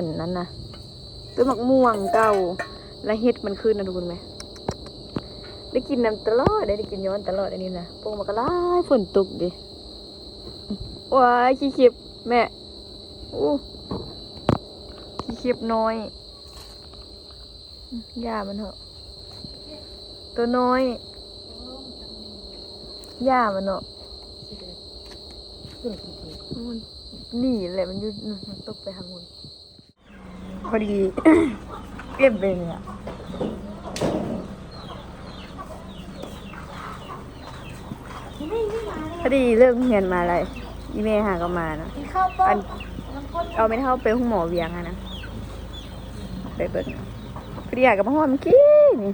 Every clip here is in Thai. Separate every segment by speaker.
Speaker 1: อันนั้นนะต้นมะม่วงเก่าและเฮ็ดมันขึ้นนะทุกคนไหมได้กินน้ำตลอดได้กินย้อนตลอดอันนี้นะโป่งมันก็ไล่ฝนตกดิว้ายขี้เข็บแม่อู้ขี้เข็บน้อยย่ามันเหรอตัวน้อยย่ามันเหรอนี่แหละมันอยู่มันตกไปทางนู้นพอดี เก็บเบงอ่ะพอดีเลิกเรียนมาอะไรอีเมหาก็มานะอันเอาไม่เท่าไปห้องหมอเวียงอะนะไปเบิดพอดีอยากกับพ่อเมื่อกี้นี่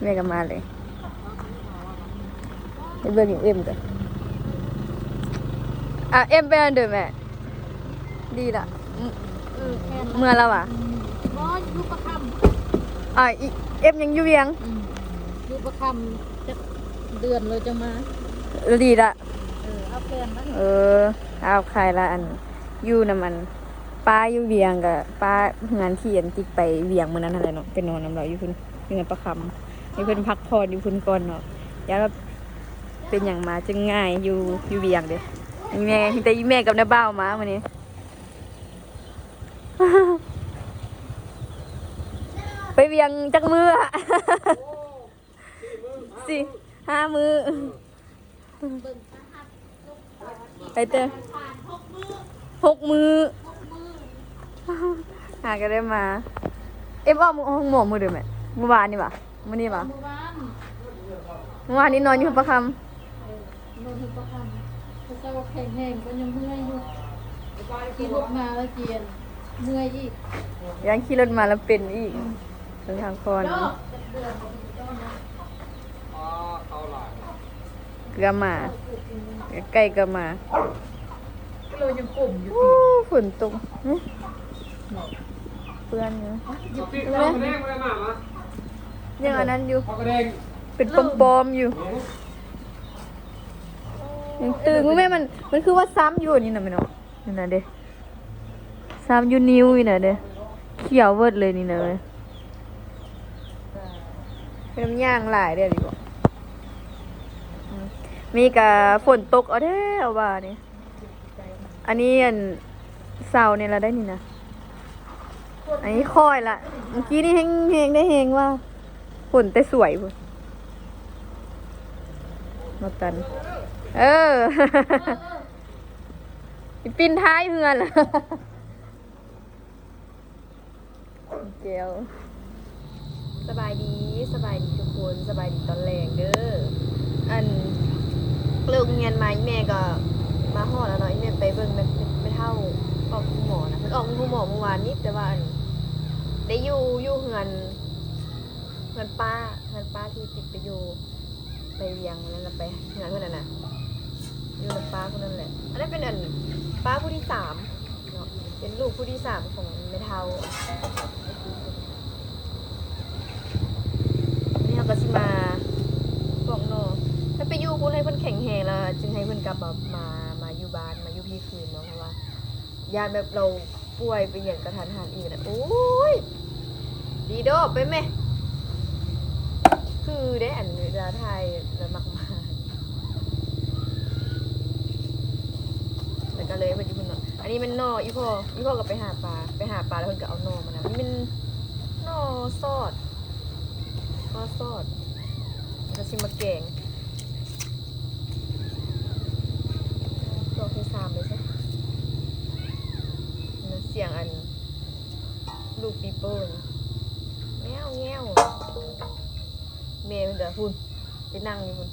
Speaker 1: แม่ก็มาเลยไปเบิดอยู่เอ็มกันอ่ะเอ็มไปอันเดิมแม่ดีละเมื่อแล้วอ่ะ
Speaker 2: ยูประค
Speaker 1: อ่ะเอ็มยังอยู่เวียง
Speaker 2: ำยูประคำจะเดือนเลยจะมา
Speaker 1: ดีละ
Speaker 2: เอาแฟนมา
Speaker 1: เอาใครละอันอยู่น้ำมันป้าอยู่เวียงกับป้างานที่อันติดไปเวียงมื้อนั้นอะไรเนาะเป็นนอนน้ำเราอยู่พุ่นอยู่ในประคำให้เพิ่นพักผ่อนอยู่พุ่นก่อนเนาะอย่าแบบเป็นอย่างมาจึงง่ายอยู่เวียงเด้แม่แต่อีแม่กับน้าบ่าวมามื้อนี้ ไปเวียงจักมือสิ5 มือไปเตอ6 มือหาก็ได้มาเอ็มว่าห้องหมอมือเดิมไหมเมื่อวานนี่ปะมื่อนี้ปะเมื่อวานนี้นอนอยู่ประคำ
Speaker 2: นอนอยู่ประคำเจ้าแข็งแห้งก็ยังเมื่อยอยู่ขี่รถมาแล้วเกียนเมื่อยอีก
Speaker 1: ยังขี่รถมาแล้วเป็นอีกเป็นทางคอนเกลือมาไก่ก็มา
Speaker 2: เรายังกลุ่มอยู่
Speaker 1: ฝนตกเปื้อนอยู่ยังอันนั้นอยู่เป็นปอมๆอยู่ยังตื่นแม่มันคือว่าซ้ำอยู่นี่นะไม่เนาะนี่นะเด้ซ้ำอยู่นิ้วนี่นะเด้เขียวเวิร์ดเลยนี่นะเลยเป็นน้ำย่างหลายเด้อดีกว่ามีกะฝนตกเอาแท้เอาว่านี่อันนี้อันเสาเนี่ยเราได้นี่นะอันนี้ค่อยละเมื่อกี้นี่แห้งได้แห้งว่าฝนแต่สวยพุ่นมาตันปินท้ายเฮือนเกลสบายดีทุกคนสบายดีตอนแรงเด้ออันเลิกเรียนมาแม่ก็มาห่อแล้วเนาะแม่ไปเบิ่งไม่เท่าออกคุณหมอนะมันออกคุณหมอเมื่อวานนี้แต่ว่าได้อยู่เฮือนป้าที่ติดไปอยู่ไปเวียงนั่นแหละไปเฮือนคนนั้นน่ะอยู่กับป้าคนนั้นแหละอันนั้นเป็นป้าผู้ที่3เนาะเป็นลูกผู้ที่3ของแม่เท่านี่เขาก็สิมาบอกเนาะถ้าไปอยู่คุณให้เพิ่นแข็งแรงแล้วจึงให้เพิ่นกลับมาอยู่บ้านมาอยู่พี่คืนเนาะเพราะว่ายาแบบเราป่วยไปอย่างกระทันหันอีกนะโอ้ยดีดอกไปไหมคือได้อันเวลาไทยแล้วมากแล้วก็เลยไปอยู่คุณเนาะอันนี้มันนออีพ่อก็ไปหาปลาแล้วเพิ่นก็เอานอมานะนี่มันนอซอดแล้วชิมมาแกงตัวที่3เลยใช่เสียงอันลูกปีเปิ้ลแง่วเมย์มันเดี๋ยวหุ่นไปนั่งอยู่หุ่น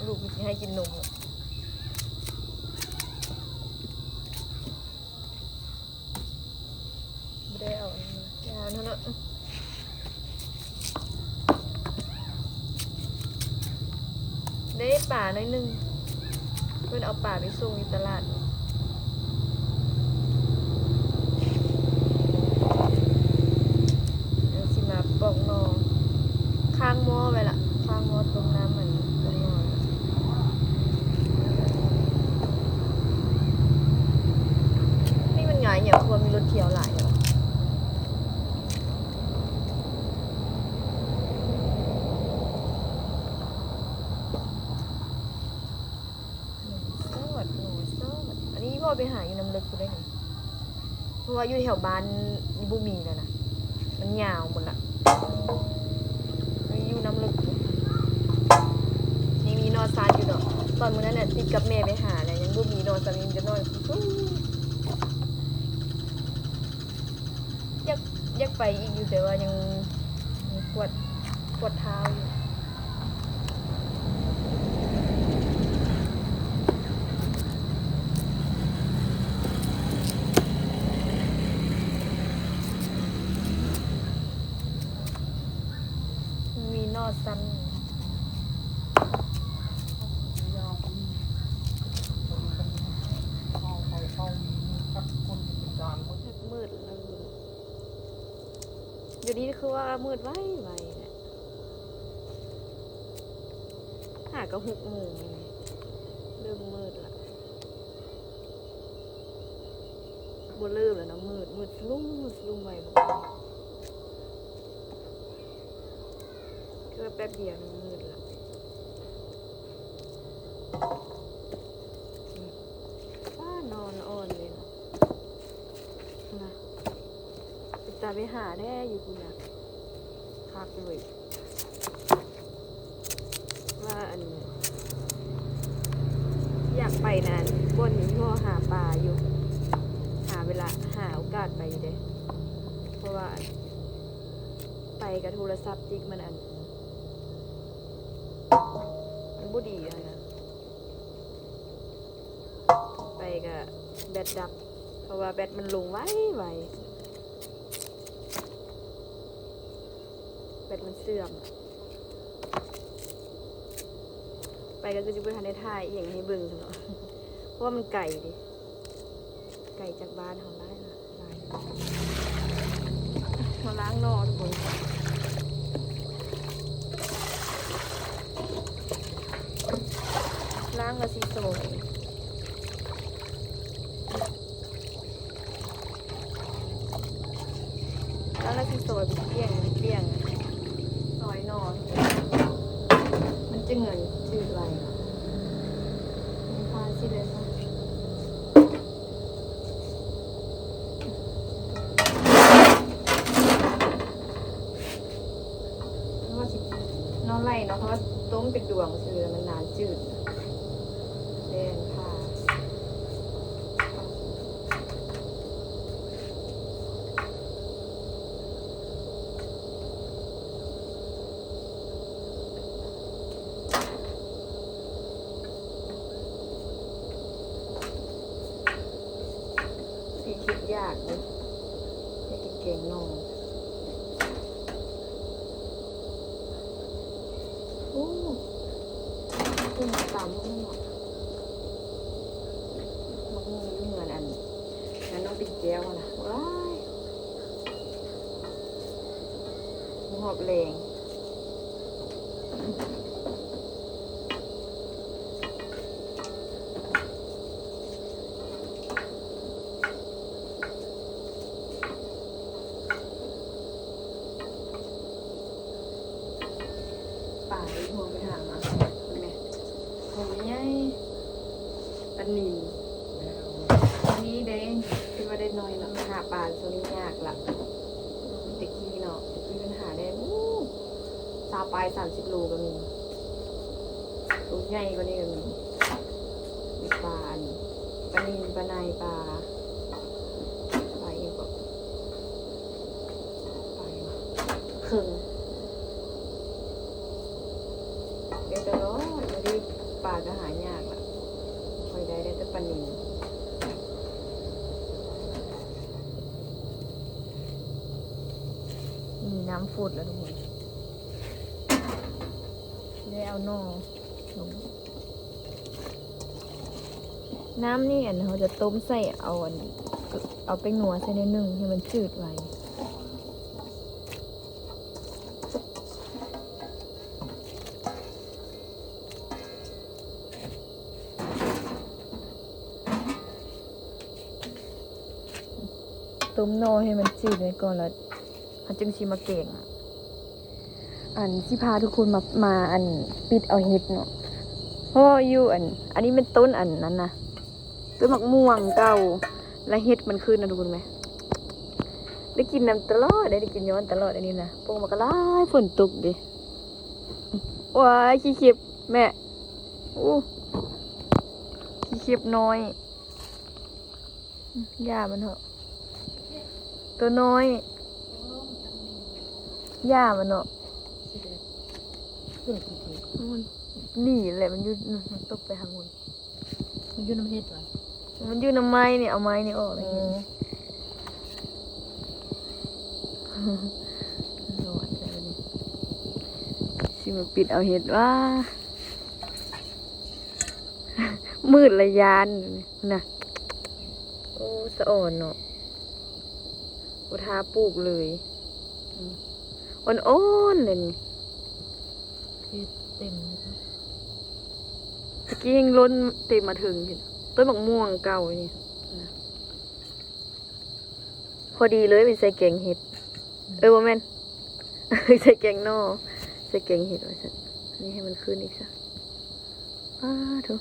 Speaker 1: ลูกให้กินนมไม่ได้เอายาเท่านั้นได้ป่าหน่อยนึงเพื่อนเอาป่าไปส่งอยู่ตลาดสิมาปอกนอข้างหม้อไปละข้างหม้อต้มน้ำเหมือนต้มนอนี่มันไงเนี่ยความมี ไปหาอยู่น้ำลึกกูได้ไงเพราะว่าอยู่แถวบ้านบุมีแล้วนะมันยาวหมดละอยู่น้ำลึกยังมีนอนซานอยู่ดอกตอนมื้อนั้นเนี่ยติดกับแม่ไปหาเนี่ยยังบุมีนอนซานยังจะนอนอยากไปอีกอยู่แต่ว่ายังปวดเท้าอยู่มีนอนซันมืดเลยอยู่ดีคือว่ามืดไว้เนี่ยหาก็6 โมงเลยเริ่มมืดละบ่เริ่มแล้วนะมืดลุ่มไว้หมดคือแป๊บเดียวมันมืดละว่านอนอ่อนเลยนะไปตาไปหาแน่อยู่คุณนะคักเลยว่าอันอยากไปนานบนนี้พ่อหาปลาอยู่หาเวลาหาโอกาสไปอยู่เด้เพราะว่าไปกับโทรศัพท์จิกมันบ่ดีอะนะไปกับแบตดับเพราะว่าแบตมันลงไวแบตมันเสื่อมไปก็คือจะไปทานในท่ายอย่างให้เบิ่งซะเนาะเพราะว่ามันไก่ดิไก่จากบ้านเขาได้นะมาล้างนอทุกคนล้างกับซีโซ่ล้างกับซีโซ่เป็นเปี้ยงซอยนอนมันจะเงินจืดไรมีพาสิเลยค่ะเพราะว่าสินอนไล่เนาะเพราะว่าต้มเป็นดวงคือมันนานจืดเล่นค่ะสีคิดยากเลยอยากกินเก่งนองโอ้กุ้งตำมันหมดมันเหมือนอันนั้นต้องปิดแก้วนะว้ายหอบแรงป่าที่โทรไปหามาเป็นไงโอ้ยยัยปนินนี่เด้คิดว่าได้น้อยแล้วหาปลาตัวนี้ยากละตะกี้เนาะตะกี้มันหาได้ซาปลาย30 โลก็มีตัวใหญ่กว่านี้ก็มีปลาปนินปลาในปลาอีกแบบปลาครึ่งเดี๋ยวจะรอจะได้ปลาจะหายากละคอยได้แต่ปลานิลมีน้ำฝุดแล้วทุกคนได้เอานอลงน้ำนี่เขาจะต้มใส่เอาไปงัวใส่ในนึ่งให้มันจืดไว้ต้มนอให้มันจืดไว้ก่อนแล้วเขาจึงชิมาเก่งที่พาทุกคนมาปิดเอาเห็ดเนาะเพราะอยู่อันนี้เป็นต้นอันนั้นนะ ต้นมะม่วงเก่าและเฮ็ดมันขึ้นนะทุกคนไหมได้กินน้ำตลอดได้กินย้อนตลอดอันนี้นะพวกมันก็ไล่ฝนตกดิว้ายขี้เข็บแม่อู้ขี้เข็บน้อยย่ามันเหรอะตัวน้อยย่ามันเหรอะ
Speaker 2: เกิดจริง
Speaker 1: มันหนีแหละมันอยืดมันตกไปทางบน
Speaker 2: ๆมันอยู่น้ำเฮ็ดวะ
Speaker 1: มันอยืดน้ำไม้เนี่ยเอาไม้นี่ออกอะไร
Speaker 2: โอ้
Speaker 1: เงี้ยรอดใจเลยสิมาปิดเอาเห็ดว่า มืดระยานนะโอ้สะอ่อนเนาะอุทาปลูกเลยอ่อนๆเลยนี่
Speaker 2: เฮ็ดเต็มเลยครับ
Speaker 1: ตะกี้ยังล้นเต็มมาถึงเห็นต้นมะม่วงเก่านี่นะพอดีเลยเป็นใส่แกงเห็ดบ่แม่น ใส่แกงนอใส่แกงเห็ดไว้สักอันนี้ให้มันขึ้นอีกสักเถอะ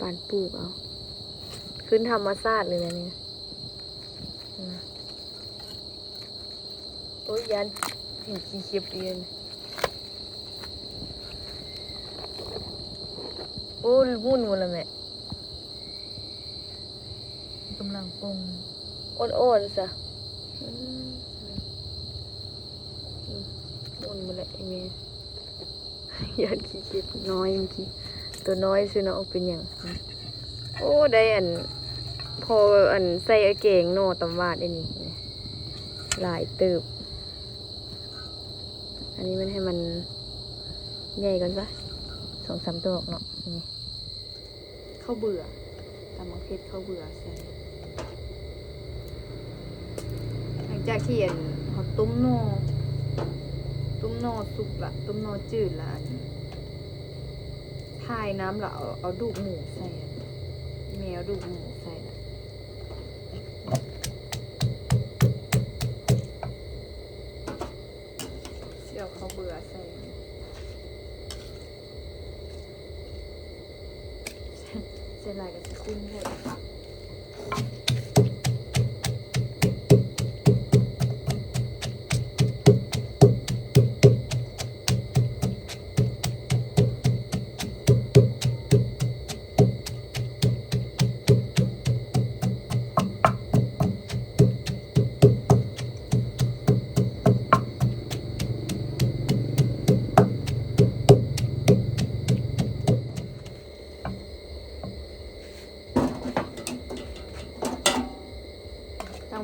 Speaker 1: ปานปลูกเอา ขึ้นธรรมชาติเลยนะเนี่ยนะโอ้ยยันเห็นขี้เขียบเอียนโอ้ยมุ่นหมดแล้วแม่
Speaker 2: กำลังปรุง
Speaker 1: อ่อนๆซะมุ่นหมดแล้วไอ้แม่ ยันขี้เขียบน้อยเมื่อกี้ตัวน้อยสิเนาะเอาเป็นอย่างโอ้ได้พอใส่ไอ้เก่งโน่ตำวาดไอ้นี่หลายเติบ อันนี้มันให้มันใหญ่กันซะ2-3ตัวเนาะนี่ข้าวเบื่อตำมังเพชรข้าวเบื่อใส่หลังจากที่เขาต้มโน่สุกละต้มโน่จืดละทายน้ำละเอาดูกหมูใส่แมวดูกหมูใส่ละเสี่ยวข้าวเบื่อใส่เส้นลายกับจะคุ้นหมด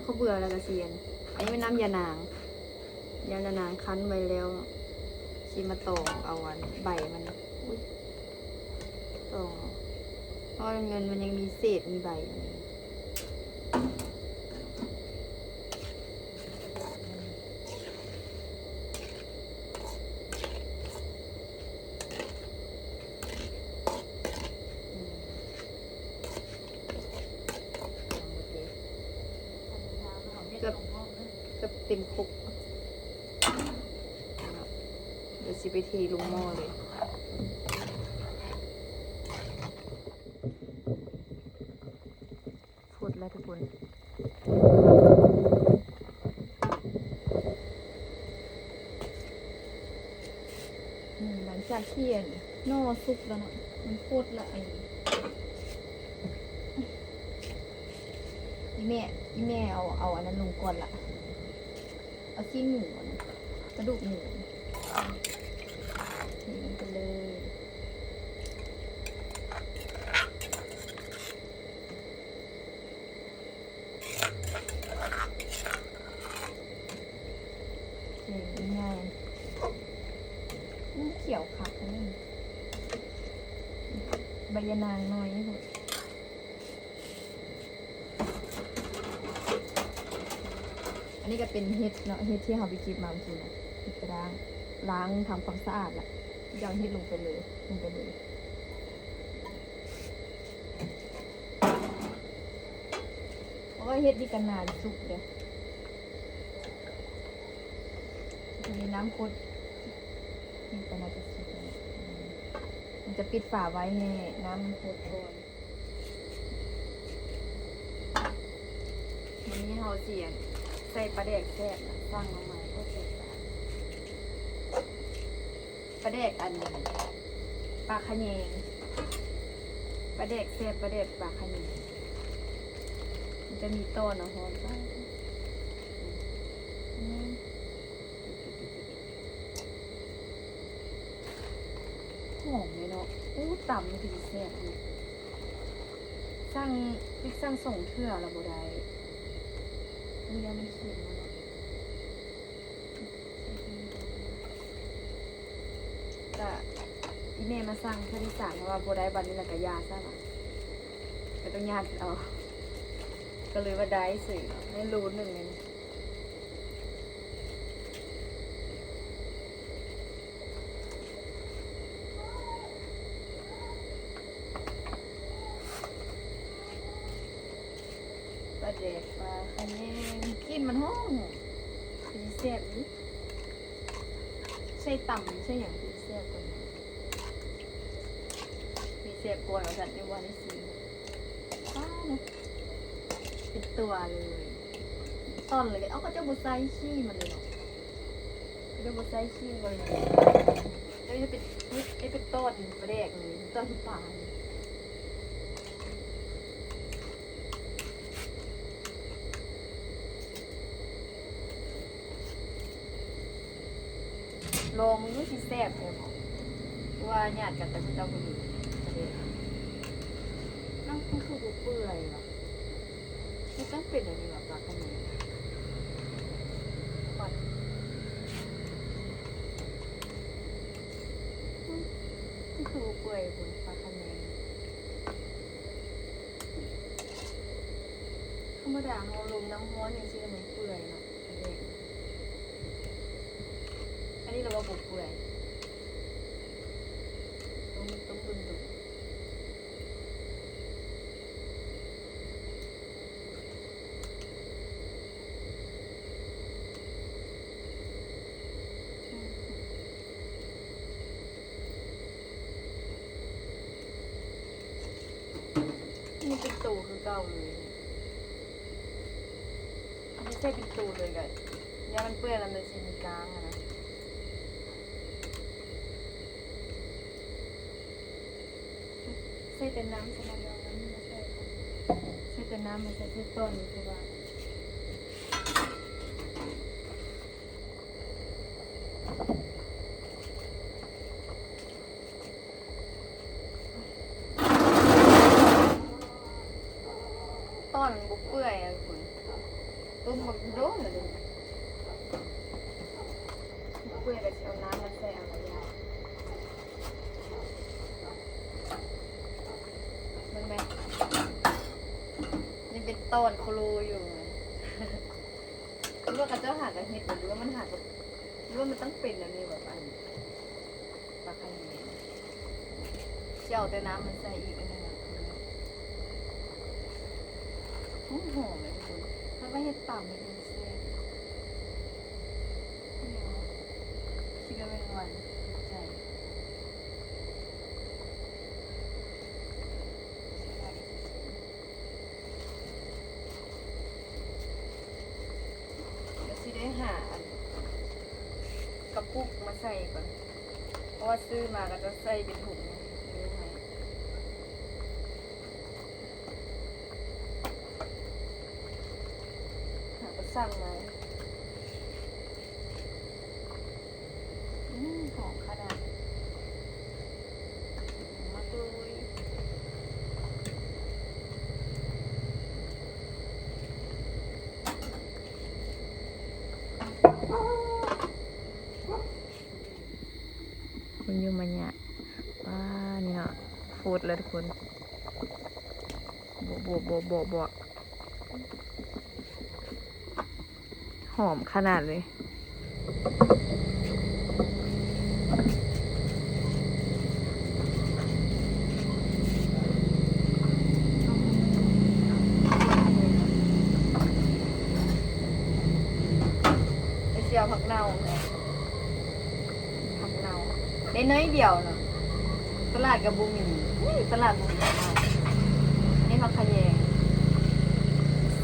Speaker 1: ข้าวเบื่อแล้วก็เซียน อันนี้เป็นน้ำยานางคั้นไว้แล้วชีมาตองเอาใบมันอุ๊ยตองเพราะเงินมันยังมีเศษมีใบอะไรก็เต็มคุกเดี๋ยวสิไปเทลงหม้อเลยฟดแล้วทุกคนหลังจากเคี่ยนนอสุกแล้วเนาะมันโคตรละอีแม่เอาอันนั้นลงก่อนละเอาชิ้นหมูนะกระดูกหมูนี่ลงไปเลยง่ายเขียวคักนี่ใบยะนางน้อยนี่ค่ะอันนี้ก็เป็นเห็ดเนาะเห็ดที่เราไปเก็บมาเมื่อกี้นะเห็ดกระด้างล้างทำความสะอาดละยางเห็ดลงไปเลยเพราะว่าเห็ดนี่กันนานสุกเลยมีน้ำข้นนี่ก็น่าจะสุกแล้วมันจะปิดฝาไว้ให้น้ำมันข้นก่อน วันนี้เราเสียนใส่ปลาแดกแซ่บฟังลงมาก็เสร็จปลาแดกอันนี้ปลาขะแยงปลาแดกแซ่บปลาแดกปลาขะแยงมันจะมีต้นหอมบ้างหอมเลยเนาะอู้ต่ำมันถึงแซ่บเลยสั่งพริกสั่งส่งเทื่อละบ่ได้นี่แล้วมันเขียนมาเนาะแต่อีเมลมาสั่งเพื่อที่สั่งเพราะว่าบ่ได้บัดนี้แล้วก็ยาซะล่ะก็ต้องยาเอาก็เลยว่าได้สิไม่รู้หนึ่งเลยปลาเด็กปลาขะแยงกินมันห้องเป็นแซ่บนี่ใช่ต่ำใช่อย่างเป็นแซ่บกว่านี้มีแซ่บกว่าสัตว์ในวันนี้สิป้าเนาะเป็นตัวเลยต้นเลยเอาก็จะบุไซขี้มันเลยเนาะก็จะบุไซขี้เลยแล้วจะเป็นเป็นต้นปลาเด็กเลยต้นปลาลองมันก็สิแซ่บเลยบอกว่าญาติกันแต่คุณเจ้าคุณอยู่ประเด็นนั่งคือเปื่อยหรอไม่ต้องเป็นอะไรหรอกปลาขมิ้นก่อนคือเปื่อยคุณปลาขมิ้นธรรมดาเราลงน้ำร้อนอย่างที่มันเปื่อยเนาะประเด็นอันนี้เราว่าบุกเปื่อยต้องดึงดูนี่เป็นตูคือเก่าเลยไม่ใช่เป็นตูเลยกันเนี่ยมันเปื่อยแล้วมันจะมีกลางอะนะใส่แต่น้ำใส่น้ำยองน้ำไม่ใส่ใส่แต่น้ำไม่ใส่ต้นคือว่าต้นบุกเปื่อยอ่ะคุณต้นมันโดนเลยบุกเปื่อยแต่เอาน้ำมาใส่เอาอะไรมันไหมยังเป็นต้นโคโลอยู่หรือว่ากระเจ้าหากระเห็ดหรือว่ามันหากหรือว่ามันต้องเป็นอันนี้แบบอันปลาไข่เย็นเชี่ยวแต่น้ำมันใส่อีกอันนึงหอมเลยคุณถ้าไม่เห็ดต่ำมันเป็นเส้นคิดว่าเป็นวันใจได้หากระปุกมาใส่ก่อนเพราะว่าซื้อมาก็จะใส่เป็นถุงนี่ไงหาก็สั่งมาหอมขนาดมากเลยคุณยูมันเนี่ยว้านี่เนาะฟูดเลยทุกคนบวหอมขนาดเลยไปเชียวผักเน่าได้น้อยเดียวเนาะตลาดกับบูมินตลาดบูมินนี่ผักขะแยง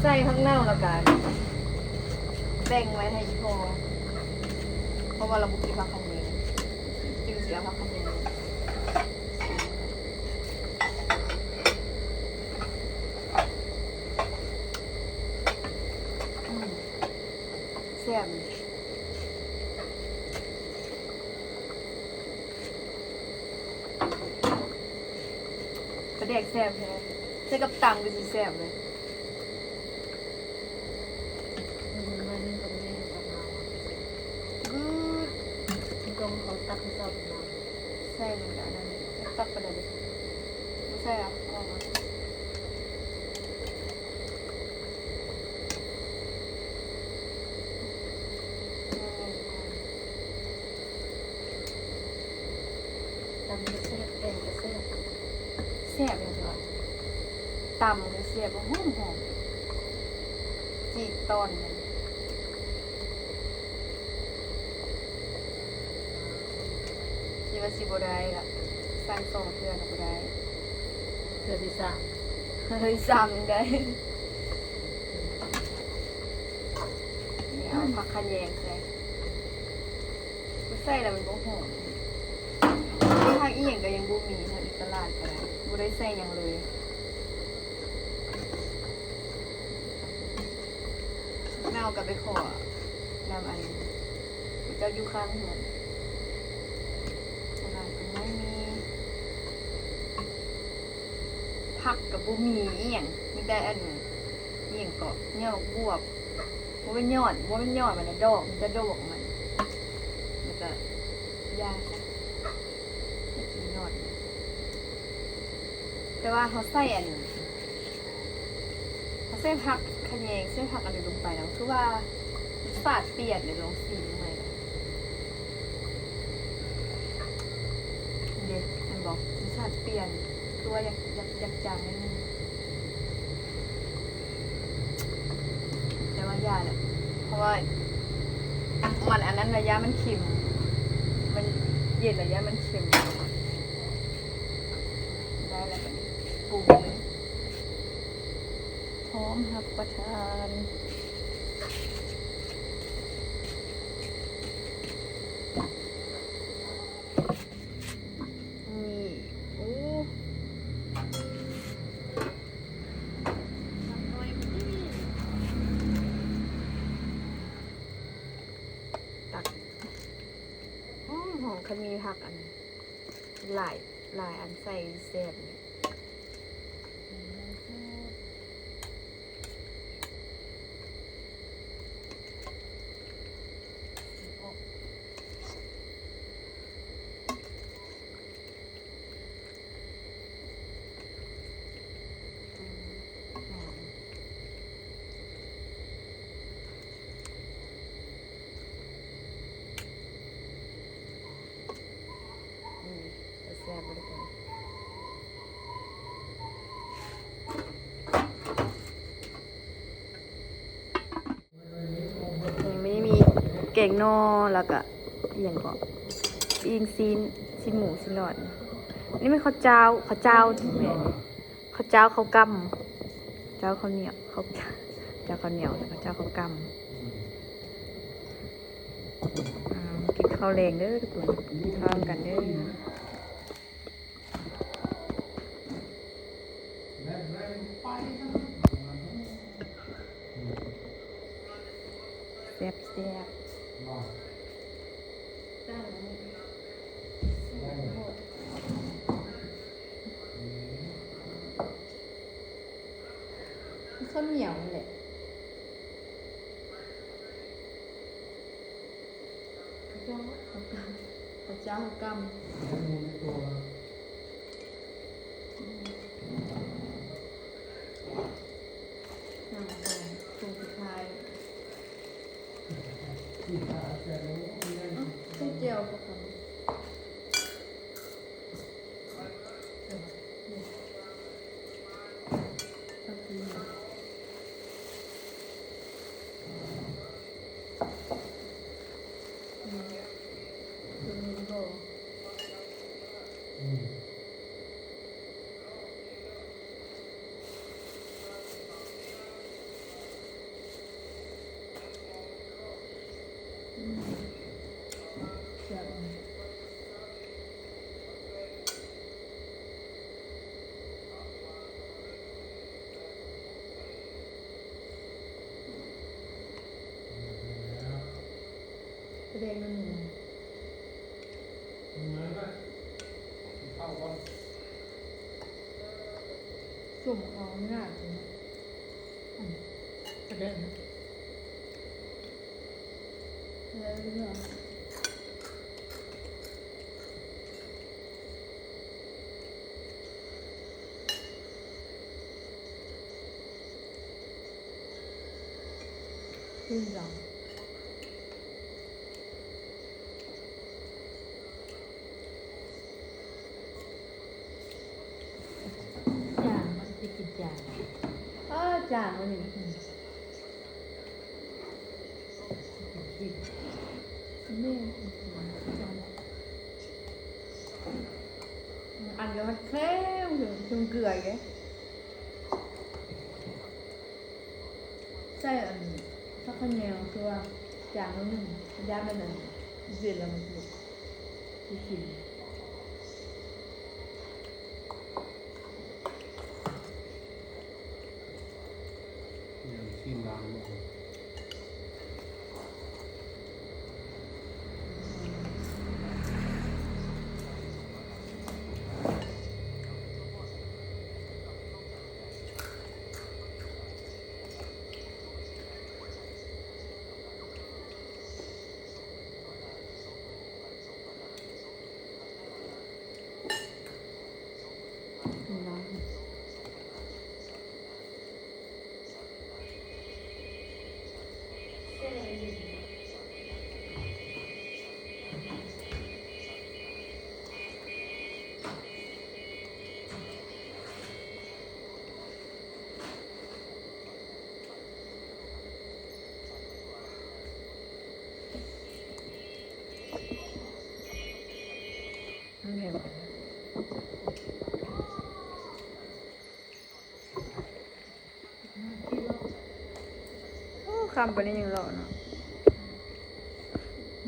Speaker 1: แ ใส่ข้างหน้าแล้วกันแบ่งไว้ให้พอเพราะว่าเราบุกินผักขมิ้นจึงเสียผักขมิ้นแซ่บประเด็กแซ่บแท้ใส่กับตังก็สิแซ่บเลย
Speaker 2: ตรงเขาตักให้ชอบมา
Speaker 1: ใส่เหมือนกันนั่นตักไปเลยดิไม่ใส่อ่ะออกมา
Speaker 2: ตำกระเซียบแกงกระเซียบ
Speaker 1: แซ่บอย่างเดียวตำเลยแซ่บว่าหอมหอมจีกตอนมันคิดว่าสิบได้ละสั่งส่งเพื่อนก็บ่ได้
Speaker 2: เพื่อที่สาม
Speaker 1: เฮ้ยสั่งได้นี่เอาผักขะแยงใส่กูใส่แล้วมันบ่หอมทางอีหยังก็ยังบ่มีทางอีตลาดก็ได้บ่ได้ใส่หยังเลยแมวก็ไปขอนำอันเจ้าอยู่ข้างเหือนตลาดก็ไม่มีผักกับบ่มีอีหยังมีแต่อันอีหยังก็เหนี่ยวบวบบ่เป็นยอดมันน่ะดอกมันจะดอกมันแล้วก็ยาซะไม่กินยอดมันแต่ว่าเขาใส่อันเขาใส่ผักขะแยงใส่ผักอันนี้ลงไปแล้วคือว่าฝาดเปลี่ยนเลยลองสีใหม่ก่อนเด็กมันบอกรสชาติเปลี่ยนตัวอยากจางนิดนึงแต่ว่ายาแหละเพราะว่ามันอันนั้นระยะมันเค็มมันเย็นระยะมันเค็มได้แล้วกันปรุงเลยพร้อมรับประทานนี่โอ้ตักหอมคันมีผักอันหลายอันใส่แซ่บนี่จะแซ่บบริการยังไม่มีแกงนอแล้วก็อหย่างก็ปิ้งซีนหมูซีนหลอดนี่ไม่ข้าวเจ้าแม่ข้าวเจ้าข้าวกำเจ้าข้าวเหนียวเจ้าข้าวเหนียวแล้วก็เจ้าข้าวกำกินข้าวแรงเด้อทุกคนกินข้าวกันเด้อแซ่บ
Speaker 2: ได้แล้วนี่ข้าวเหนียวแหละข้าวเจ้ากำน้ำตาลตรงสุดท้ายข้าวเจียวปะคะตักดีนะคือมีโบ แดงมันหนู
Speaker 3: เข้าก่อน
Speaker 2: สุ่มเขาง่ายเลยนะประเด็นแล้วเรื่องขึ้นจังจางมันจะกินจางจางวันนี้แม่อันก็มันแคล้วอยู่จนเกลือไงใช่อันสักคนแนวคือว่าจางแล้วหนึ่งยาเป็นอันเสร็จแล้วมันสุกที่กิน
Speaker 3: อย่างที่ร้านเนี่ย
Speaker 2: กินน้ำ
Speaker 1: มันเห็นโอ้คำไปนี่ยังหล่อเนาะ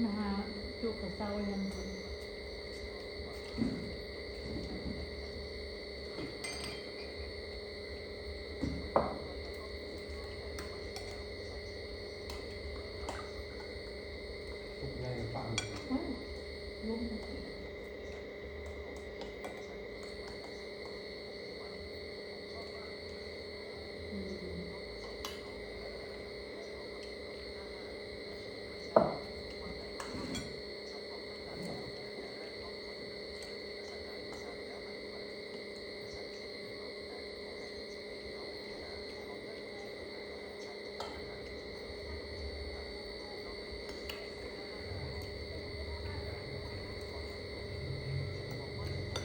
Speaker 2: มาหาจุกกับเศร้ายัง
Speaker 3: ทุกแรงฟัง
Speaker 2: ลุ้ม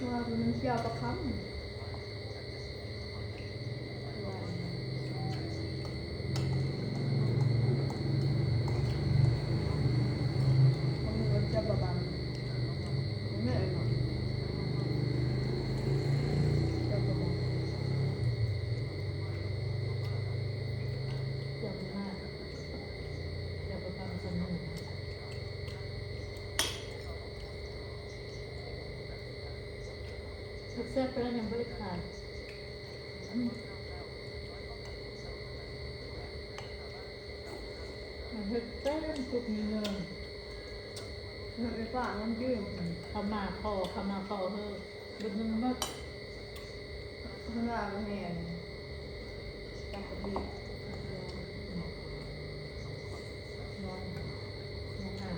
Speaker 2: ว่ามันเกี่ยวกับคำมันจะประมาณไม่เนาะจะประมาณจำมากจะประมาณสนุกแซ่บไปแล้วยังไม่ได้ขายมันเฮ็ดเต้นทุกนี้เลยมันไปฝากมันยืมเขามาคอเฮ้อบึ้งนึงมากข้างล่างมันแห้งจำกะทินอนห่าง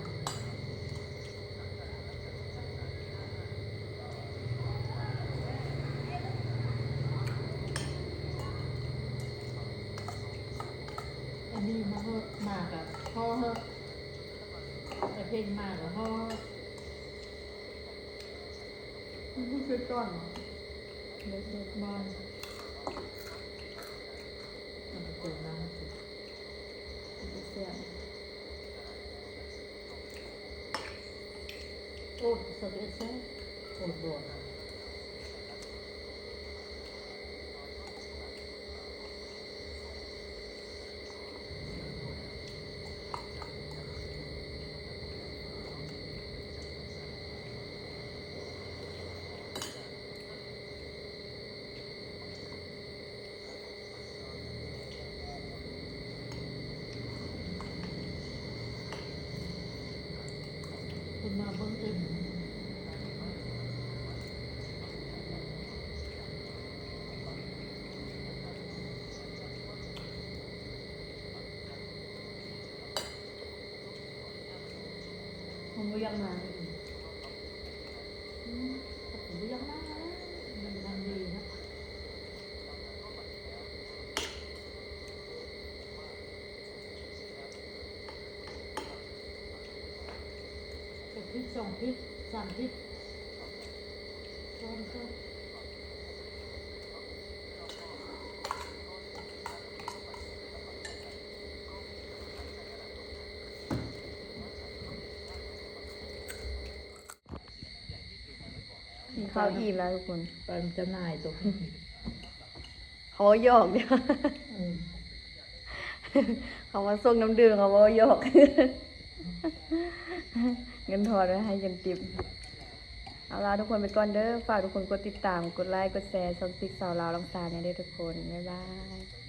Speaker 2: อันนี้มาเฮอะมากอะพ่อเฮอะไอเพลงมากอะพ่อมันก็คือก้อนเดี๋ยวเสร็จบ้านมันจะเกิดน้ำสิมันจะเสียโอ้สดเอเซ่โอ้โดน มาเบิ่งอื่นผมก็ยังมาผมก็ยังมามันทำดีนะแต่พริก2 พริก 3 พริกช้อนก็
Speaker 1: กินข้าวอิ่มแล้วทุกคน
Speaker 2: ตอนเจ้านายตัว
Speaker 1: เขาว่าหยอกเนี่ย
Speaker 2: อืม
Speaker 1: เขาว่าส่งน้ำดื่มเขาว่าหยอก เงินทอนไว้ให้กันติบเอาล่ะทุกคนไปก่อนเด้อฝากทุกคนกดติดตามกดไลค์กดแชร์ช่องติ๊กสาวลาวลำตาลเนี่ยเด้อทุกคนบ๊ายบาย